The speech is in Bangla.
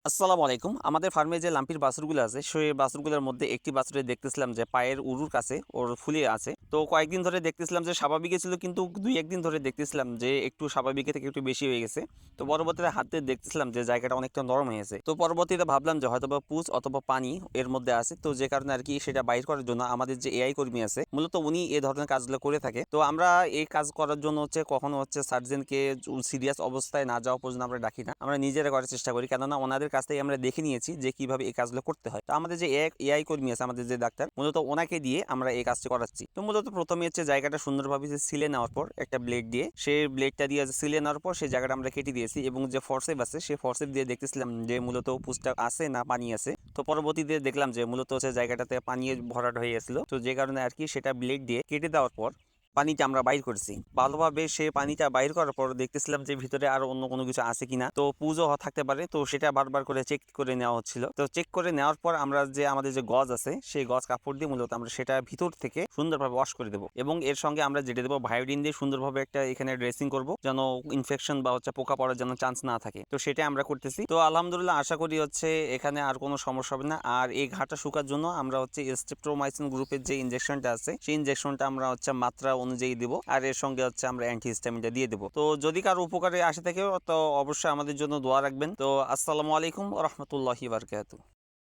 আসসালামু আলাইকুম। আমাদের ফার্মে যে লাম্পির বাছুরগুলো আছে, সেই বাছুরগুলোর মধ্যে একটি বাছুরে দেখতেছিলাম যে পায়ের উরুর কাছে ওর ফুলে আছে। তো কয়েকদিন ধরে দেখতেছিলাম যে স্বাভাবিকই ছিল, কিন্তু ২-১ দিন ধরে দেখতেছিলাম যে একটু স্বাভাবিকের থেকে একটু বেশি হয়ে গেছে। তো পরবর্তীতে হাতে দেখতেছিলাম যে জায়গাটা অনেকটা নরম হয়ে গেছে। তো পরবর্তীতে ভাবলাম যে হয়তোবা পুঁজ অথবা পানি এর মধ্যে আছে। তো যে কারণে আরকি সেটা বাইর করার জন্য আমাদের যে এআই কর্মী আছে, মূলত উনি এ ধরনের কাজগুলো করে থাকে। তো আমরা এই কাজ করার জন্য কখনো সার্জেনকে সিরিয়াস অবস্থায় না যাওয়া পর্যন্ত আমরা ডাকি না। আমরা নিজেরা করার চেষ্টা করি। কেননা ওনাদের কাছ থেকে আমরা দেখে নিয়েছি যে কিভাবে এই কাজগুলো করতে হয়। তো আমাদের যে এআই কর্মী আছে, আমাদের যে ডাক্তার, মূলত ওনাকে দিয়ে আমরা এই কাজটি করাচ্ছি। তো মূলত প্রথমে জায়গাটা সুন্দরভাবে সিলে নেওয়ার পর একটা ব্লেড দিয়ে, সেই ব্লেডটা দিয়ে সিলে নেওয়ার পর সেই জায়গাটা আমরা কেটে দিয়েছি, এবং যে ফরসেপ আছে সেই ফরসেপ দিয়ে দেখতেছিলাম যে মূলত পুঁজটা আছে না পানি আছে। তো পরবর্তীতে দেখলাম যে মূলত জায়গাটাতে পানি ভরাট হয়ে গেছিল। তো যে কারণে আরকি সেটা ব্লেড দিয়ে কেটে দেওয়ার পর পানিটা আমরা বাইর করছি ভালোভাবে। সে পানিটা বাইর করার পর দেখতেছিলাম যে ভিতরে আরো অন্য কোনো কিছু আছে কিনা, তো পুজো থাকতে পারে। তো সেটা বারবার করে চেক করে নেওয়া হচ্ছিল। তো চেক করে নেওয়ার পর আমরা আমাদের যে গজ আছে, সেই গজ কাপড় দিয়ে মূলত আমরা সেটা ভিতর থেকে সুন্দরভাবে ওয়াশ করে দেবো, এবং এর সঙ্গে আমরা যেটা দেবো ভায়োডিন দিয়ে সুন্দরভাবে একটা এখানে ড্রেসিং করব, যেন ইনফেকশন বা পোকা পড়ার যেন চান্স না থাকে। তো সেটা আমরা করতেছি। তো আলহামদুলিল্লাহ আশা করি এখানে আর কোনো সমস্যা হবে না। আর এই ঘাটা শুকার জন্য আমরা স্ট্রেপ্টোমাইসিন গ্রুপের যে ইনজেকশনটা আছে, সেই ইনজেকশনটা আমরা মাত্রা অনুযায়ী দিব, আর এর সঙ্গে আমরা অ্যান্টিহিস্টামিনটা দিয়ে দেবো। তো যদি কারো উপকারে আসে থাকে, তো অবশ্যই আমাদের জন্য দোয়া রাখবেন। তো আসসালামু আলাইকুম ওয়া রাহমাতুল্লাহি ওয়া বারাকাতুহু।